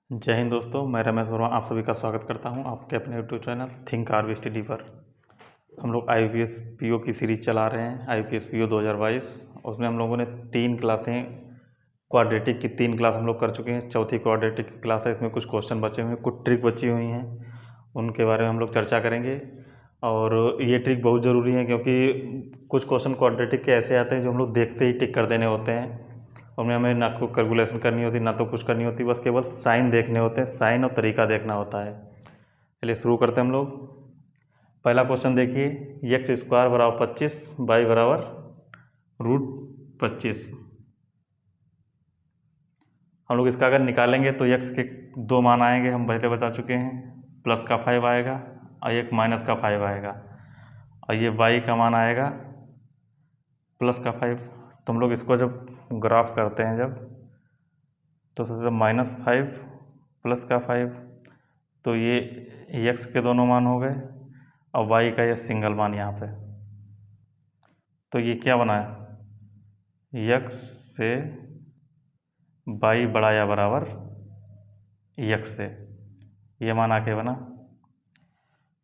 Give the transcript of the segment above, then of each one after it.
जय हिंद दोस्तों, मैं रमेश वर्मा आप सभी का स्वागत करता हूं आपके अपने YouTube channel think RV study पर। हम लोग IPS PO की सीरीज चला रहे हैं, IPS PO 2022। उसमें हम लोगों ने 3 क्लासें क्वाड्रेटिक की 3 क्लास हम लोग कर चुके हैं। चौथी क्वाड्रेटिक की क्लास है, इसमें कुछ क्वेश्चन बचे हुए हैं, कुछ ट्रिक बची हुई हैं, उनके बारे में हम लोग चर्चा करेंगे। और ये ट्रिक बहुत ज़रूरी है क्योंकि कुछ क्वेश्चन क्वाड्रेटिक के ऐसे आते हैं जो हम लोग देखते ही टिक कर देने होते हैं। उनमें हमें ना कोई कैलकुलेशन करनी होती, ना तो कुछ करनी होती, बस केवल साइन देखने होते हैं, साइन और तरीका देखना होता है। चलिए शुरू करते हैं हम लोग। पहला क्वेश्चन देखिए, x² बराबर 25, y बराबर √25। हम लोग इसका अगर निकालेंगे तो x के 2 मान आएंगे, हम पहले बता चुके हैं। प्लस का 5 आएगा और एक माइनस का 5 आएगा, और ये y का मान आएगा प्लस का 5। तो हम लोग इसको जब ग्राफ करते हैं तो सबसे -5 प्लस का 5, तो ये x के दोनों मान हो गए और y का ये सिंगल मान यहाँ पे। तो ये क्या बना है, x से y बड़ा या बराबर x से, ये मान आके बना।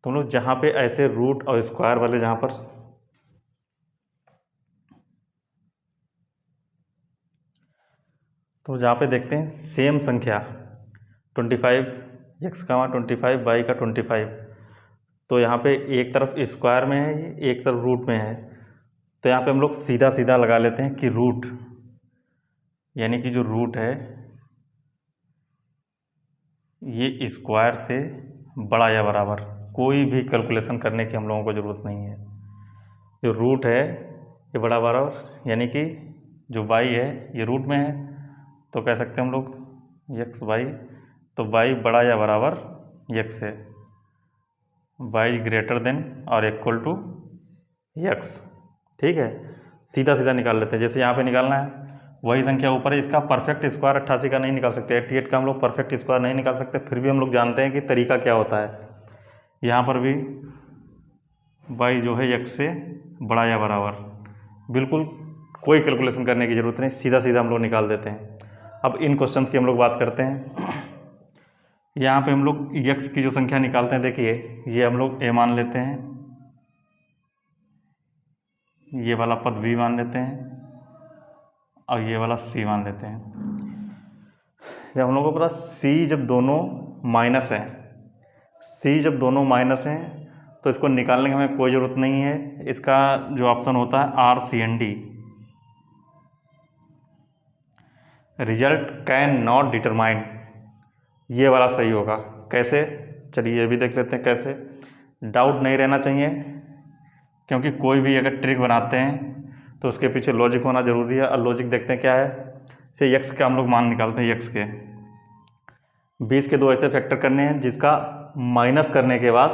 तो हम लोग जहाँ पे ऐसे रूट और स्क्वायर वाले जहाँ पर तो जहाँ पे देखते हैं सेम संख्या 25, x का मान 25, y का 25, तो यहाँ पे एक तरफ स्क्वायर में है, एक तरफ रूट में है। तो यहाँ पे हम लोग सीधा सीधा लगा लेते हैं कि रूट, यानी कि जो रूट है ये स्क्वायर से बड़ा या बराबर, कोई भी कैलकुलेशन करने की हम लोगों को ज़रूरत नहीं है। जो रूट है ये बड़ा बराबर, यानी कि जो y है ये रूट में है, तो कह सकते हैं हम लोग x y, तो y बड़ा या बराबर x से, y ग्रेटर देन और इक्वल टू x। ठीक है, सीधा सीधा निकाल लेते हैं। जैसे यहाँ पे निकालना है, वही संख्या ऊपर है, इसका परफेक्ट स्क्वायर 88 का नहीं निकाल सकते, 88 का हम लोग परफेक्ट स्क्वायर नहीं निकाल सकते, फिर भी हम लोग जानते हैं कि तरीका क्या होता है। यहाँ पर भी y जो है x से बड़ा या बराबर, बिल्कुल कोई कैलकुलेशन करने की ज़रूरत नहीं, सीधा सीधा हम लोग निकाल देते हैं। अब इन क्वेश्चंस की हम लोग बात करते हैं। यहाँ पे हम लोग x की जो संख्या निकालते हैं, देखिए ये हम लोग a मान लेते हैं, ये वाला पद b मान लेते हैं और ये वाला c मान लेते हैं। जब हम लोग को पता c जब दोनों माइनस हैं, c जब दोनों माइनस हैं तो इसको निकालने की हमें कोई ज़रूरत नहीं है। इसका जो ऑप्शन होता है RCND, result can not determine, ये वाला सही होगा। कैसे, चलिए ये भी देख लेते हैं कैसे। डाउट नहीं रहना चाहिए, क्योंकि कोई भी अगर ट्रिक बनाते हैं तो उसके पीछे लॉजिक होना ज़रूरी है। और लॉजिक देखते हैं क्या है, जैसे x का हम लोग मान निकालते हैं, x के 20 के 2 ऐसे फैक्टर करने हैं जिसका माइनस करने के बाद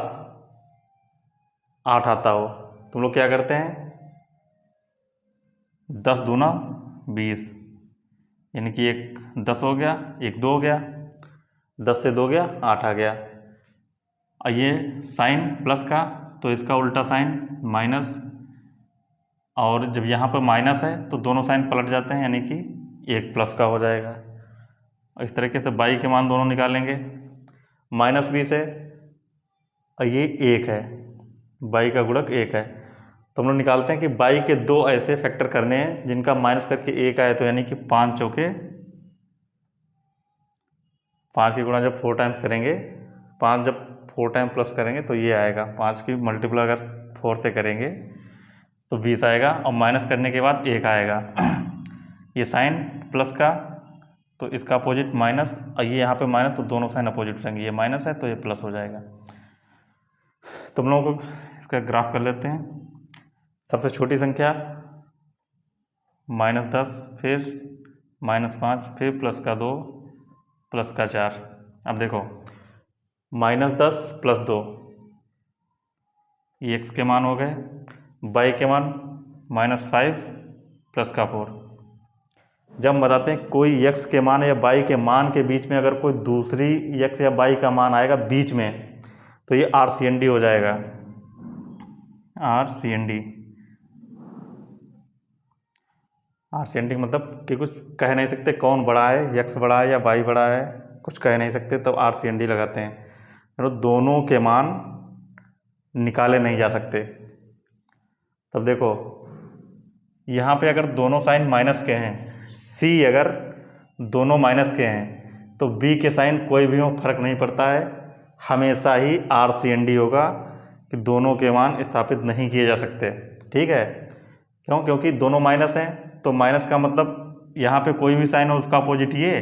8 आता हो। तो हम लोग क्या करते हैं, 10 दूना 20, यानी कि एक 10 हो गया, एक 2 हो गया, 10 से 2 गया 8 आ गया। और ये साइन प्लस का, तो इसका उल्टा साइन माइनस, और जब यहाँ पर माइनस है तो दोनों साइन पलट जाते हैं, यानी कि एक प्लस का हो जाएगा। और इस तरीके से y के मान दोनों निकालेंगे। -20 है और ये 1 है, y का गुणक 1 है, तो हम लोग निकालते हैं कि y के 2 ऐसे फैक्टर करने हैं जिनका माइनस करके 1 आए, तो यानी कि 5 चौके 5 की गुणा जब 4 टाइम्स करेंगे, 5 जब 4 टाइम प्लस करेंगे तो ये आएगा, 5 की मल्टीप्लाई अगर 4 से करेंगे तो 20 आएगा, और माइनस करने के बाद 1 आएगा। ये साइन प्लस का, तो इसका अपोजिट माइनस, और ये यहाँ पे माइनस, तो दोनों साइन अपोजिट हो जाएंगे, ये माइनस है तो ये प्लस हो जाएगा। तो हम लोगों को इसका ग्राफ कर लेते हैं। सबसे छोटी संख्या -10, फिर -5, फिर प्लस का 2, प्लस का 4। अब देखो -10 + 2, ये x के मान हो गए, y के मान -5 प्लस का 4। जब हम बताते हैं कोई x के मान या y के मान के बीच में अगर कोई दूसरी x या y का मान आएगा बीच में, तो ये RCND हो जाएगा, RCND। RCND मतलब कि कुछ कह नहीं सकते कौन बड़ा है, x बड़ा है या y बड़ा है, कुछ कह नहीं सकते, तब RCND लगाते हैं। तो दोनों के मान निकाले नहीं जा सकते। तब देखो यहाँ पे अगर दोनों साइन माइनस के हैं, C अगर दोनों माइनस के हैं तो B के साइन कोई भी हो फर्क नहीं पड़ता है, हमेशा ही RCND होगा कि दोनों के मान स्थापित नहीं किए जा सकते। ठीक है, क्यों? क्योंकि दोनों माइनस हैं, तो माइनस का मतलब यहाँ पे कोई भी साइन हो उसका अपोजिट ये।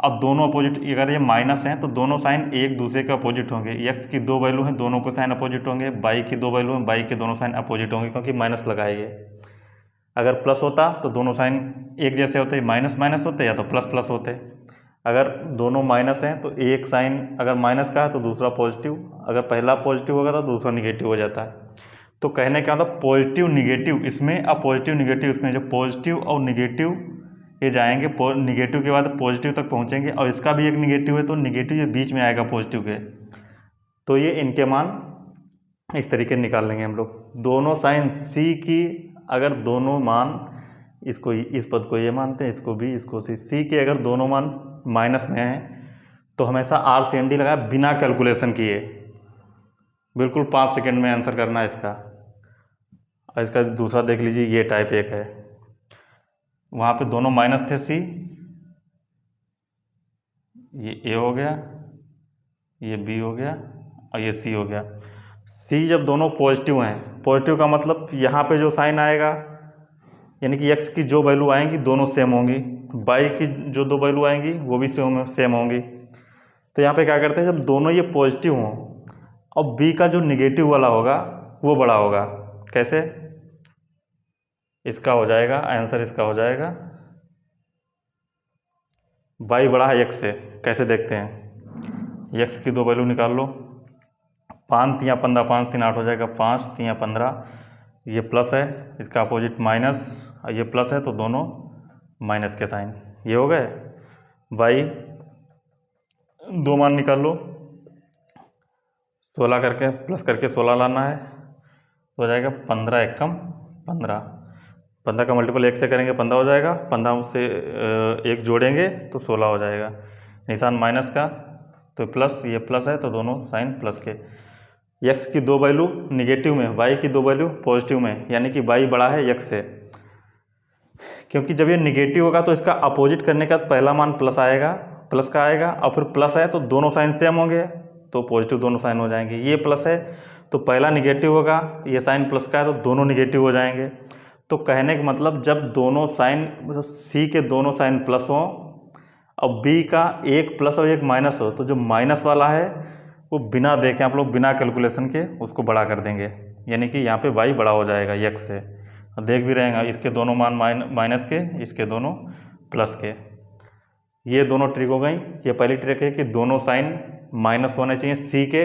अब दोनों अपोजिट, अगर ये माइनस हैं तो दोनों साइन एक दूसरे के अपोजिट होंगे। एक्स की दो वैल्यू हैं, दोनों को साइन अपोजिट होंगे। बाई की दो वैल्यू हैं, बाई के दोनों साइन अपोजिट होंगे, क्योंकि माइनस लगाएंगे। अगर प्लस होता तो दोनों साइन एक जैसे होते, माइनस माइनस होते या तो प्लस प्लस होते। अगर दोनों माइनस हैं तो एक साइन अगर माइनस का है तो दूसरा पॉजिटिव, अगर पहला पॉजिटिव होगा तो दूसरा निगेटिव हो जाता है। तो कहने का मतलब पॉजिटिव निगेटिव इसमें, अब पॉजिटिव निगेटिव इसमें, जो पॉजिटिव और निगेटिव ये जाएंगे, निगेटिव के बाद पॉजिटिव तक पहुंचेंगे, और इसका भी एक निगेटिव है तो निगेटिव ये बीच में आएगा पॉजिटिव के। तो ये इनके मान इस तरीके निकाल लेंगे हम लोग। दोनों साइन C की अगर दोनों मान, इसको इस पद को ये मानते हैं, इसको भी, इसको C के अगर दोनों मान माइनस में हैं तो हमेशा RCND लगाए बिना कैलकुलेशन किए। बिल्कुल 5 सेकेंड में आंसर करना है इसका। और इसका दूसरा देख लीजिए, ये टाइप एक है, वहाँ पे दोनों माइनस थे C, ये A हो गया, ये B हो गया और ये C हो गया। C जब दोनों पॉजिटिव हैं, पॉजिटिव का मतलब यहाँ पे जो साइन आएगा यानी कि x की जो वैल्यू आएंगी दोनों सेम होंगी, y की जो दो वैल्यू आएंगी वो भी सेम होंगी। तो यहाँ पे क्या करते हैं, जब दोनों ये पॉजिटिव हों और B का जो निगेटिव वाला होगा वो बड़ा होगा। कैसे? इसका हो जाएगा आंसर, इसका हो जाएगा y बड़ा है x से। कैसे देखते हैं, x की दो वैल्यू निकाल लो, 5 तियाँ 15, 5 3 8 हो जाएगा, 5 तियाँ 15, ये प्लस है, इसका अपोजिट माइनस, ये प्लस है तो दोनों माइनस के साइन, ये हो गए। y दो मान निकाल लो, 16 करके प्लस करके 16 लाना है, तो हो जाएगा 15 एकम 15, 15 का मल्टीपल 1 से करेंगे 15 हो जाएगा, 15 से 1 जोड़ेंगे तो 16 हो जाएगा। निशान माइनस का तो प्लस, ये प्लस है तो दोनों साइन प्लस के। x की दो वैल्यू निगेटिव में, y की दो वैल्यू पॉजिटिव में, यानी कि y बड़ा है x से। क्योंकि जब ये निगेटिव होगा तो इसका अपोजिट करने का पहला मान प्लस आएगा, प्लस का आएगा, और फिर प्लस है तो दोनों साइन सेम होंगे तो पॉजिटिव दोनों साइन हो जाएंगे। ये प्लस है तो पहला निगेटिव होगा, ये साइन प्लस का है तो दोनों निगेटिव हो जाएंगे। तो कहने का मतलब जब दोनों साइन, C के दोनों साइन प्लस हों और B का एक प्लस और एक माइनस हो, तो जो माइनस वाला है वो बिना देखें आप लोग, बिना कैलकुलेशन के उसको बड़ा कर देंगे, यानी कि यहाँ पे y बड़ा हो जाएगा x से। देख भी रहेंगे इसके दोनों मान माइनस के, इसके दोनों प्लस के। ये दोनों ट्रिक हो गई। ये पहली ट्रिक है कि दोनों साइन माइनस होने चाहिए C के।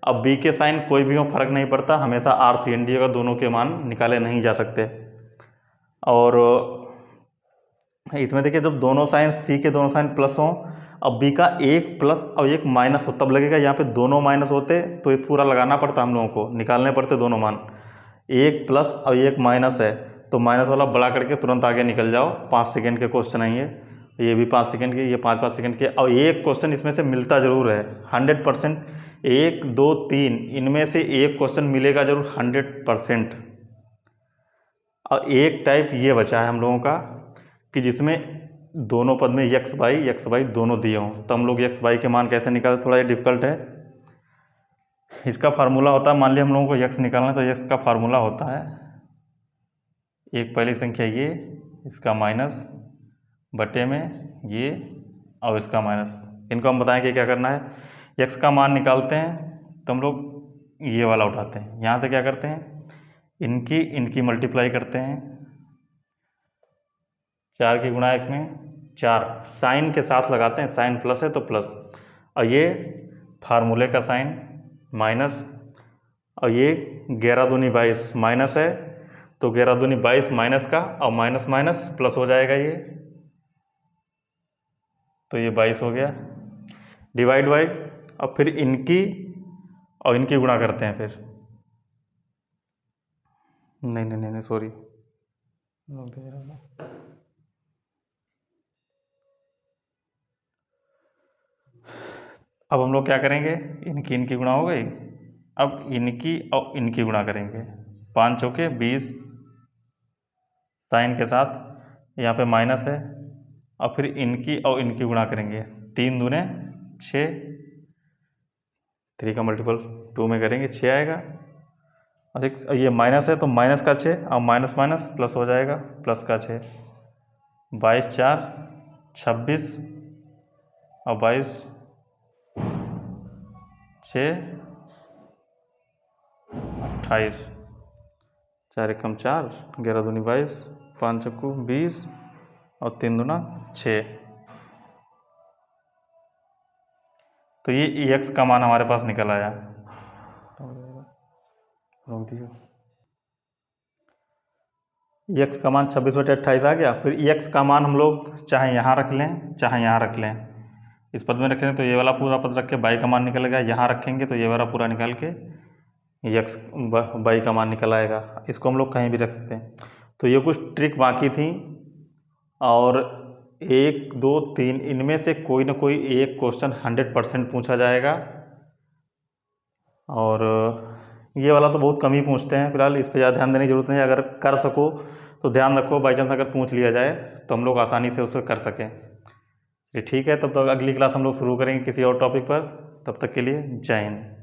अब B के साइन कोई भी हो फर्क नहीं पड़ता, हमेशा RCND होगा, दोनों के मान निकाले नहीं जा सकते। और इसमें देखिए जब दोनों साइन C के दोनों साइन प्लस हों, अब B का एक प्लस और एक माइनस हो तब लगेगा। यहाँ पे दोनों माइनस होते तो ये पूरा लगाना पड़ता, हम लोगों को निकालने पड़ते दोनों मान। एक प्लस और एक माइनस है तो माइनस वाला बड़ा करके तुरंत आगे निकल जाओ। 5 सेकेंड के क्वेश्चन है ये भी 5 सेकेंड के, ये 5 सेकेंड के। और एक क्वेश्चन इसमें से मिलता ज़रूर है 100%, 1 2 3 इनमें से एक क्वेश्चन मिलेगा जरूर 100%। और एक टाइप ये बचा है हम लोगों का कि जिसमें दोनों पद में एक्स वाई दोनों दिए हों, तो हम लोग एक्स वाई के मान कैसे निकालें, थोड़ा ये डिफिकल्ट है। इसका फार्मूला होता है, मान लिया हम लोगों को एक्स निकालना है तो एक्स का फार्मूला होता है, एक पहली संख्या ये, इसका माइनस बटे में ये और इसका माइनस। इनको हम बताएंगे क्या करना है। एक्स का मान निकालते हैं तो हम लोग ये वाला उठाते हैं, यहाँ से क्या करते हैं, इनकी मल्टीप्लाई करते हैं, 4 की गुणा 1 में 4, साइन के साथ लगाते हैं, साइन प्लस है तो प्लस, और ये फार्मूले का साइन माइनस, और ये 11 दूनी 22 माइनस है तो 11 दूनी 22 माइनस का, और माइनस माइनस प्लस हो जाएगा ये, तो ये 22 हो गया, डिवाइड बाई, और फिर इनकी और इनकी गुणा करते हैं फिर, नहीं सॉरी, अब हम लोग क्या करेंगे, इनकी गुणा हो गई। अब इनकी और इनकी गुणा करेंगे। 5 चौके 20, साइन के साथ यहाँ पे माइनस है। और फिर इनकी और इनकी गुणा करेंगे। 3 दूने 6, 3 का मल्टीपल 2 में करेंगे 6 आएगा। और ये माइनस है तो माइनस का 6 और माइनस माइनस प्लस हो जाएगा, प्लस का 6। 22 4 26 और 22 6 28, 4 एकम 4, 11 दूनी 22, 5 चक्कू 20 और 3 दूना 6। तो ये EX का मान हमारे पास निकल आया। रोक दिया। EX का मान 26/28 आ गया। फिर EX का मान हम लोग चाहे यहाँ रख लें चाहे यहाँ रख लें। इस पद में रखें तो ये वाला पूरा पद रख के y का मान निकलेगा। यहाँ रखेंगे तो ये वाला पूरा निकाल के x y का मान निकल आएगा। इसको हम लोग कहीं भी रख सकते हैं। तो ये कुछ ट्रिक बाकी थी, और 1 2 3 इनमें से कोई ना कोई एक क्वेश्चन 100% पूछा जाएगा। और ये वाला तो बहुत कम ही पूछते हैं, फिलहाल इस पर ज़्यादा ध्यान देने की जरूरत नहीं है। अगर कर सको तो ध्यान रखो, बाई चांस अगर पूछ लिया जाए तो हम लोग आसानी से उसे कर सकें। ये ठीक है, तब तक अगली क्लास हम लोग शुरू करेंगे किसी और टॉपिक पर। तब तक के लिए जय हिंद।